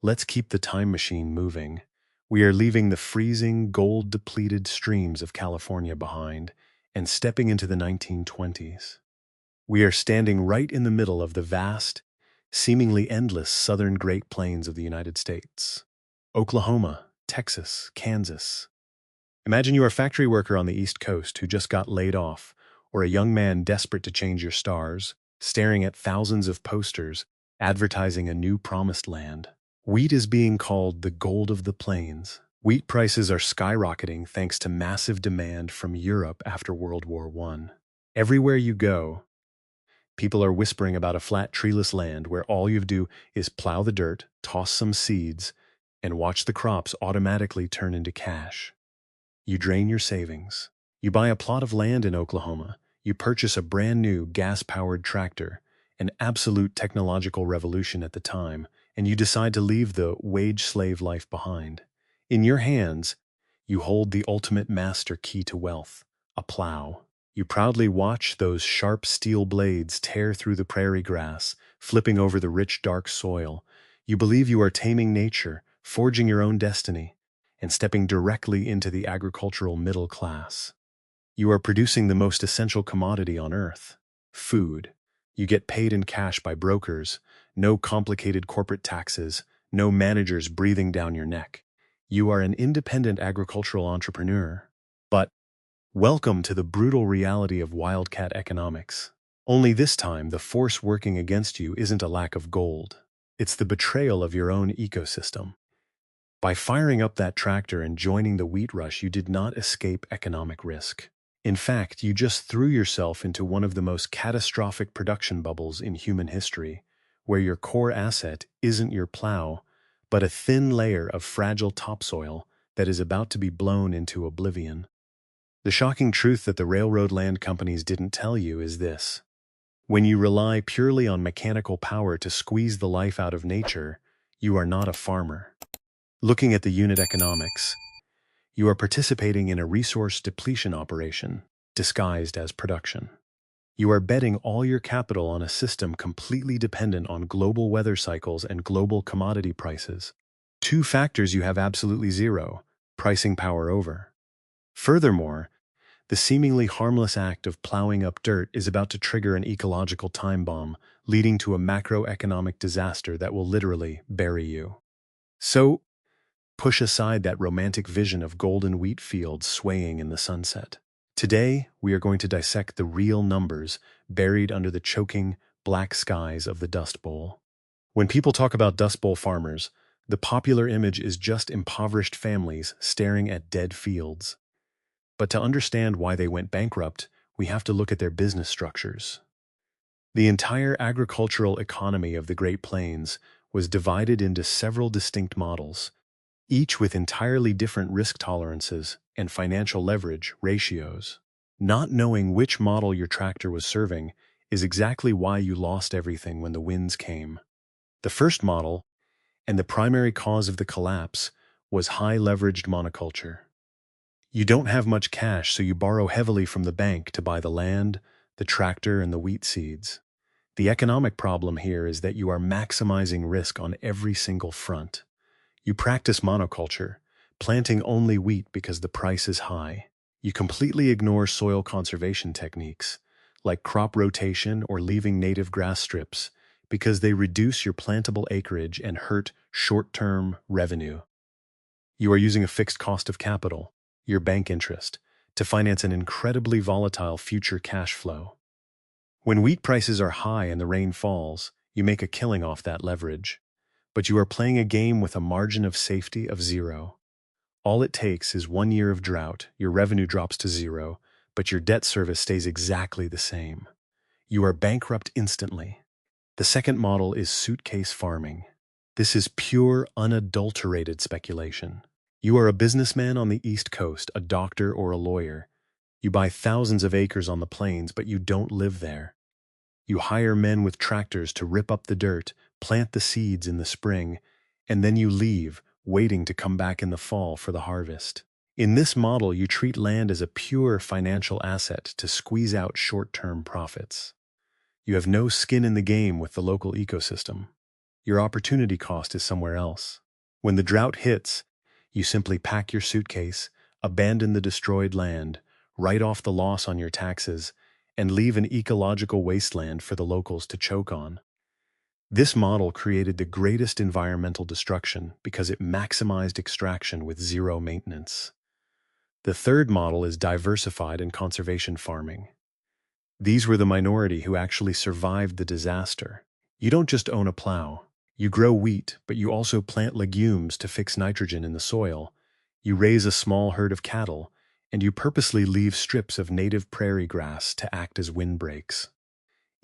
Let's keep the time machine moving. We are leaving the freezing, gold-depleted streams of California behind and stepping into the 1920s. We are standing right in the middle of the vast, seemingly endless southern Great Plains of the United States. Oklahoma, Texas, Kansas. Imagine you are a factory worker on the East Coast who just got laid off, or a young man desperate to change your stars, staring at thousands of posters advertising a new promised land. Wheat is being called the gold of the plains. Wheat prices are skyrocketing thanks to massive demand from Europe after World War I. Everywhere you go, people are whispering about a flat, treeless land where all you do is plow the dirt, toss some seeds, and watch the crops automatically turn into cash. You drain your savings. You buy a plot of land in Oklahoma. You purchase a brand new gas-powered tractor, an absolute technological revolution at the time, and you decide to leave the wage-slave life behind. In your hands, you hold the ultimate master key to wealth, a plow. You proudly watch those sharp steel blades tear through the prairie grass, flipping over the rich, dark soil. You believe you are taming nature, forging your own destiny, and stepping directly into the agricultural middle class. You are producing the most essential commodity on earth, food. You get paid in cash by brokers, no complicated corporate taxes, no managers breathing down your neck. You are an independent agricultural entrepreneur. But welcome to the brutal reality of wildcat economics. Only this time, the force working against you isn't a lack of gold. It's the betrayal of your own ecosystem. By firing up that tractor and joining the wheat rush, you did not escape economic risk. In fact, you just threw yourself into one of the most catastrophic production bubbles in human history, where your core asset isn't your plow, but a thin layer of fragile topsoil that is about to be blown into oblivion. The shocking truth that the railroad land companies didn't tell you is this: when you rely purely on mechanical power to squeeze the life out of nature, you are not a farmer. Looking at the unit economics, you are participating in a resource depletion operation disguised as production. You are betting all your capital on a system completely dependent on global weather cycles and global commodity prices. Two factors you have absolutely zero: pricing power over. Furthermore, the seemingly harmless act of plowing up dirt is about to trigger an ecological time bomb, leading to a macroeconomic disaster that will literally bury you. So, push aside that romantic vision of golden wheat fields swaying in the sunset. Today, we are going to dissect the real numbers buried under the choking, black skies of the Dust Bowl. When people talk about Dust Bowl farmers, the popular image is just impoverished families staring at dead fields. But to understand why they went bankrupt, we have to look at their business structures. The entire agricultural economy of the Great Plains was divided into several distinct models, each with entirely different risk tolerances and financial leverage ratios. Not knowing which model your tractor was serving is exactly why you lost everything when the winds came. The first model, and the primary cause of the collapse, was high-leveraged monoculture. You don't have much cash, so you borrow heavily from the bank to buy the land, the tractor, and the wheat seeds. The economic problem here is that you are maximizing risk on every single front. You practice monoculture, planting only wheat because the price is high. You completely ignore soil conservation techniques, like crop rotation or leaving native grass strips, because they reduce your plantable acreage and hurt short-term revenue. You are using a fixed cost of capital, your bank interest, to finance an incredibly volatile future cash flow. When wheat prices are high and the rain falls, you make a killing off that leverage. But you are playing a game with a margin of safety of zero. All it takes is 1 year of drought, your revenue drops to zero, but your debt service stays exactly the same. You are bankrupt instantly. The second model is suitcase farming. This is pure, unadulterated speculation. You are a businessman on the East Coast, a doctor or a lawyer. You buy thousands of acres on the plains, but you don't live there. You hire men with tractors to rip up the dirt, plant the seeds in the spring, and then you leave, waiting to come back in the fall for the harvest. In this model, you treat land as a pure financial asset to squeeze out short-term profits. You have no skin in the game with the local ecosystem. Your opportunity cost is somewhere else. When the drought hits, you simply pack your suitcase, abandon the destroyed land, write off the loss on your taxes, and leave an ecological wasteland for the locals to choke on. This model created the greatest environmental destruction because it maximized extraction with zero maintenance. The third model is diversified and conservation farming. These were the minority who actually survived the disaster. You don't just own a plow. You grow wheat, but you also plant legumes to fix nitrogen in the soil. You raise a small herd of cattle, and you purposely leave strips of native prairie grass to act as windbreaks.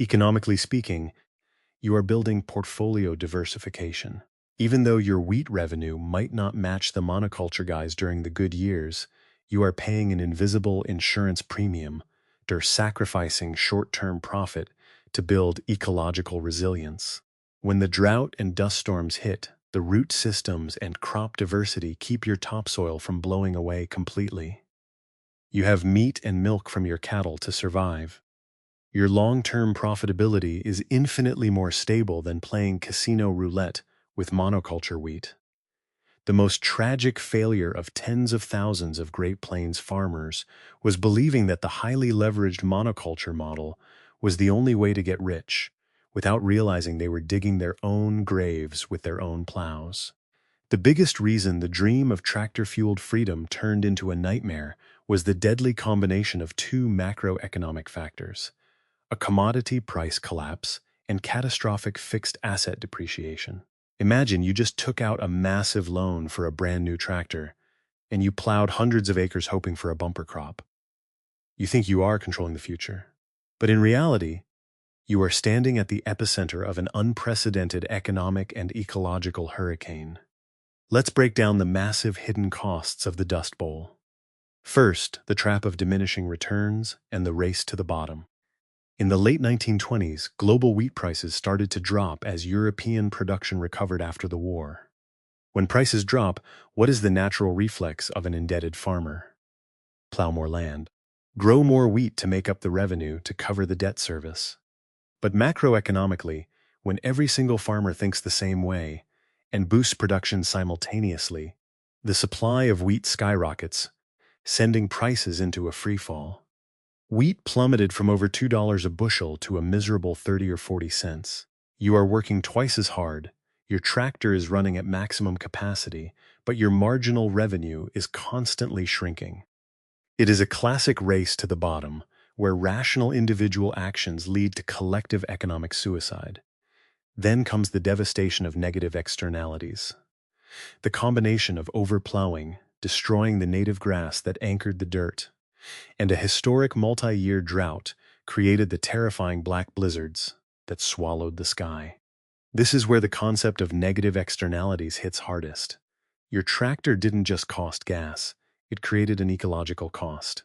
Economically speaking, you are building portfolio diversification. Even though your wheat revenue might not match the monoculture guys during the good years, you are paying an invisible insurance premium, or sacrificing short-term profit to build ecological resilience. When the drought and dust storms hit, the root systems and crop diversity keep your topsoil from blowing away completely. You have meat and milk from your cattle to survive. Your long-term profitability is infinitely more stable than playing casino roulette with monoculture wheat. The most tragic failure of tens of thousands of Great Plains farmers was believing that the highly leveraged monoculture model was the only way to get rich, without realizing they were digging their own graves with their own plows. The biggest reason the dream of tractor-fueled freedom turned into a nightmare was the deadly combination of two macroeconomic factors: a commodity price collapse and catastrophic fixed asset depreciation. Imagine you just took out a massive loan for a brand new tractor, and you plowed hundreds of acres hoping for a bumper crop. You think you are controlling the future. But in reality, you are standing at the epicenter of an unprecedented economic and ecological hurricane. Let's break down the massive hidden costs of the Dust Bowl. First, the trap of diminishing returns and the race to the bottom. In the late 1920s, global wheat prices started to drop as European production recovered after the war. When prices drop, what is the natural reflex of an indebted farmer? Plow more land. Grow more wheat to make up the revenue to cover the debt service. But macroeconomically, when every single farmer thinks the same way and boosts production simultaneously, the supply of wheat skyrockets, sending prices into a freefall. Wheat plummeted from over $2 a bushel to a miserable 30 or 40 cents. You are working twice as hard, your tractor is running at maximum capacity, but your marginal revenue is constantly shrinking. It is a classic race to the bottom, where rational individual actions lead to collective economic suicide. Then comes the devastation of negative externalities. The combination of overplowing, destroying the native grass that anchored the dirt, and a historic multi-year drought created the terrifying black blizzards that swallowed the sky. This is where the concept of negative externalities hits hardest. Your tractor didn't just cost gas, it created an ecological cost.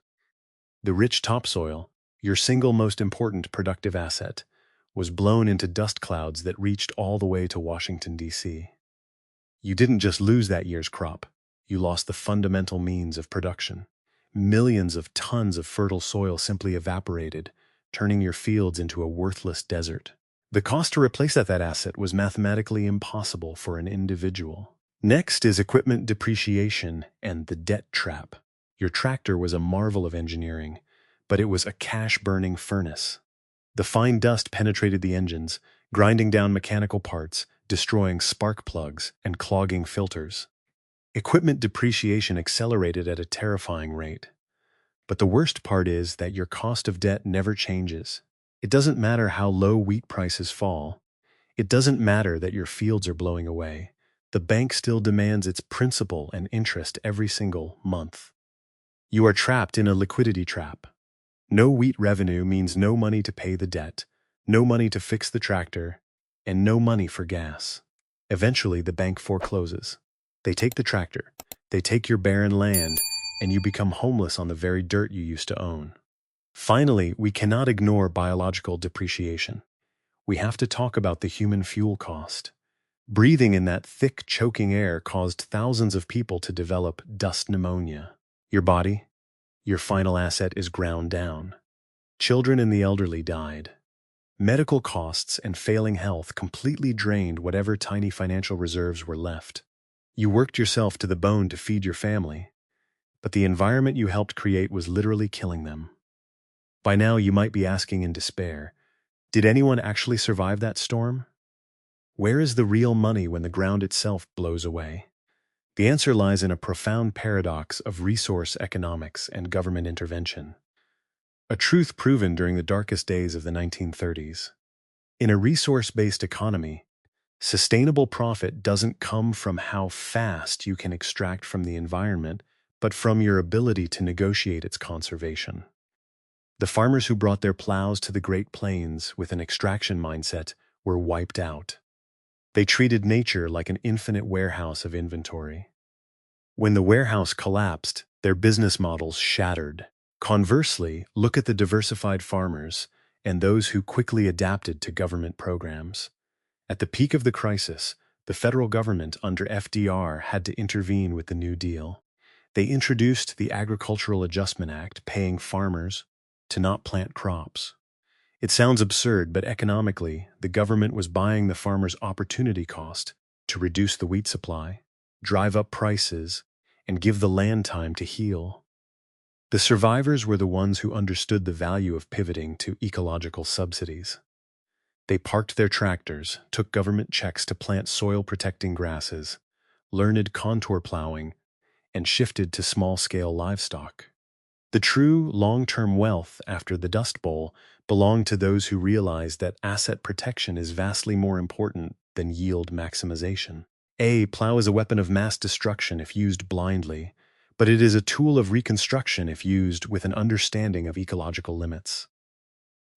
The rich topsoil, your single most important productive asset, was blown into dust clouds that reached all the way to Washington, D.C. You didn't just lose that year's crop, you lost the fundamental means of production. Millions of tons of fertile soil simply evaporated, turning your fields into a worthless desert. The cost to replace that asset was mathematically impossible for an individual. Next is equipment depreciation and the debt trap. Your tractor was a marvel of engineering, but it was a cash-burning furnace. The fine dust penetrated the engines, grinding down mechanical parts, destroying spark plugs, and clogging filters. Equipment depreciation accelerated at a terrifying rate. But the worst part is that your cost of debt never changes. It doesn't matter how low wheat prices fall. It doesn't matter that your fields are blowing away. The bank still demands its principal and interest every single month. You are trapped in a liquidity trap. No wheat revenue means no money to pay the debt, no money to fix the tractor, and no money for gas. Eventually, the bank forecloses. They take the tractor, they take your barren land, and you become homeless on the very dirt you used to own. Finally, we cannot ignore biological depreciation. We have to talk about the human fuel cost. Breathing in that thick, choking air caused thousands of people to develop dust pneumonia. Your body, your final asset, is ground down. Children and the elderly died. Medical costs and failing health completely drained whatever tiny financial reserves were left. You worked yourself to the bone to feed your family, but the environment you helped create was literally killing them. By now, you might be asking in despair, did anyone actually survive that storm? Where is the real money when the ground itself blows away? The answer lies in a profound paradox of resource economics and government intervention, a truth proven during the darkest days of the 1930s. In a resource-based economy, sustainable profit doesn't come from how fast you can extract from the environment, but from your ability to negotiate its conservation. The farmers who brought their plows to the Great Plains with an extraction mindset were wiped out. They treated nature like an infinite warehouse of inventory. When the warehouse collapsed, their business models shattered. Conversely, look at the diversified farmers and those who quickly adapted to government programs. At the peak of the crisis, the federal government under FDR had to intervene with the New Deal. They introduced the Agricultural Adjustment Act, paying farmers to not plant crops. It sounds absurd, but economically, the government was buying the farmer's opportunity cost to reduce the wheat supply, drive up prices, and give the land time to heal. The survivors were the ones who understood the value of pivoting to ecological subsidies. They parked their tractors, took government checks to plant soil-protecting grasses, learned contour plowing, and shifted to small-scale livestock. The true long-term wealth after the Dust Bowl belonged to those who realized that asset protection is vastly more important than yield maximization. A plow is a weapon of mass destruction if used blindly, but it is a tool of reconstruction if used with an understanding of ecological limits.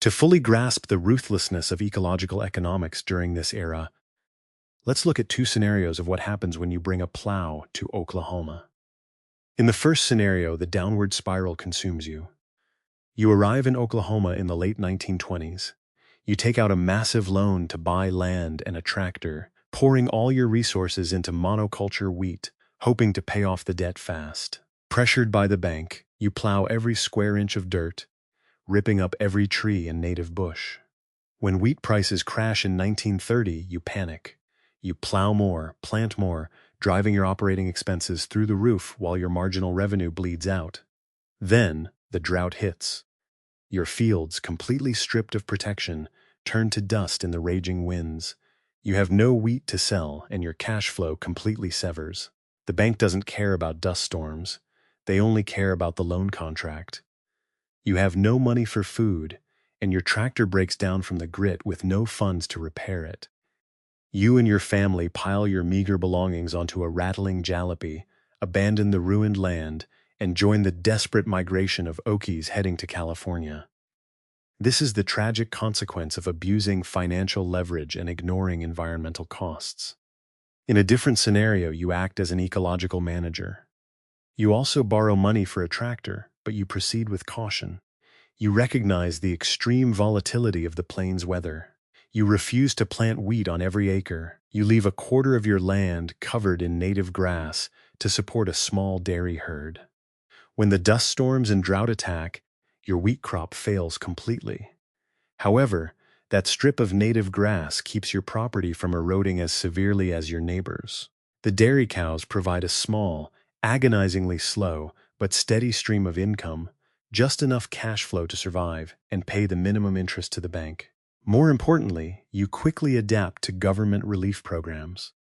To fully grasp the ruthlessness of ecological economics during this era, let's look at two scenarios of what happens when you bring a plow to Oklahoma. In the first scenario, the downward spiral consumes you. You arrive in Oklahoma in the late 1920s. You take out a massive loan to buy land and a tractor, pouring all your resources into monoculture wheat, hoping to pay off the debt fast. Pressured by the bank, you plow every square inch of dirt, ripping up every tree and native bush. When wheat prices crash in 1930, you panic. You plow more, plant more, driving your operating expenses through the roof while your marginal revenue bleeds out. Then, the drought hits. Your fields, completely stripped of protection, turn to dust in the raging winds. You have no wheat to sell, and your cash flow completely severs. The bank doesn't care about dust storms. They only care about the loan contract. You have no money for food, and your tractor breaks down from the grit with no funds to repair it. You and your family pile your meager belongings onto a rattling jalopy, abandon the ruined land, and join the desperate migration of Okies heading to California. This is the tragic consequence of abusing financial leverage and ignoring environmental costs. In a different scenario, you act as an ecological manager. You also borrow money for a tractor, but you proceed with caution. You recognize the extreme volatility of the plains weather. You refuse to plant wheat on every acre. You leave a quarter of your land covered in native grass to support a small dairy herd. When the dust storms and drought attack, your wheat crop fails completely. However, that strip of native grass keeps your property from eroding as severely as your neighbors. The dairy cows provide a small, agonizingly slow, but steady stream of income, just enough cash flow to survive and pay the minimum interest to the bank. More importantly, you quickly adapt to government relief programs.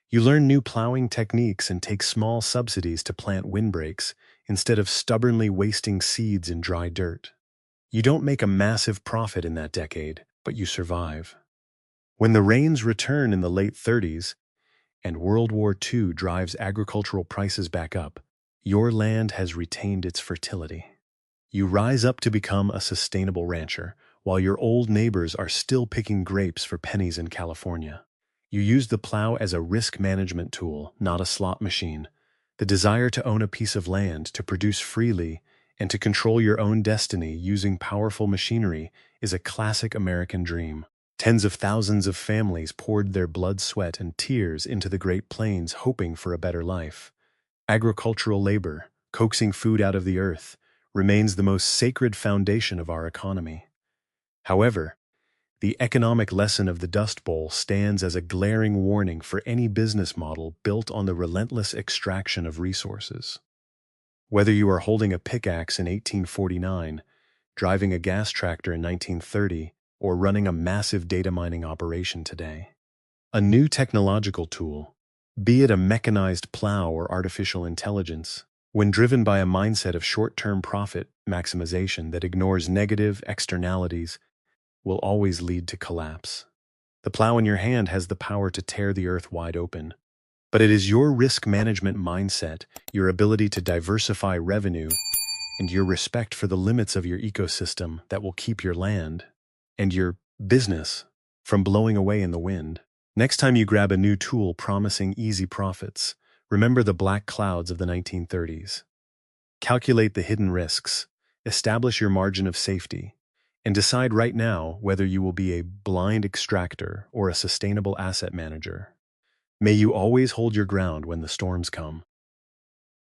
You learn new plowing techniques and take small subsidies to plant windbreaks instead of stubbornly wasting seeds in dry dirt. You don't make a massive profit in that decade, but you survive. When the rains return in the late 30s and World War II drives agricultural prices back up, your land has retained its fertility. You rise up to become a sustainable rancher, while your old neighbors are still picking grapes for pennies in California. You use the plow as a risk management tool, not a slot machine. The desire to own a piece of land, to produce freely, and to control your own destiny using powerful machinery is a classic American dream. Tens of thousands of families poured their blood, sweat, and tears into the Great Plains hoping for a better life. Agricultural labor, coaxing food out of the earth, remains the most sacred foundation of our economy. However, The economic lesson of the Dust Bowl stands as a glaring warning for any business model built on the relentless extraction of resources. Whether you are holding a pickaxe in 1849, driving a gas tractor in 1930, or running a massive data mining operation today, a new technological tool, be it a mechanized plow or artificial intelligence, when driven by a mindset of short-term profit maximization that ignores negative externalities, will always lead to collapse. The plow in your hand has the power to tear the earth wide open, but it is your risk management mindset, your ability to diversify revenue, and your respect for the limits of your ecosystem that will keep your land and your business from blowing away in the wind. Next time you grab a new tool promising easy profits, remember the black clouds of the 1930s. Calculate the hidden risks, establish your margin of safety, and decide right now whether you will be a blind extractor or a sustainable asset manager. May you always hold your ground when the storms come.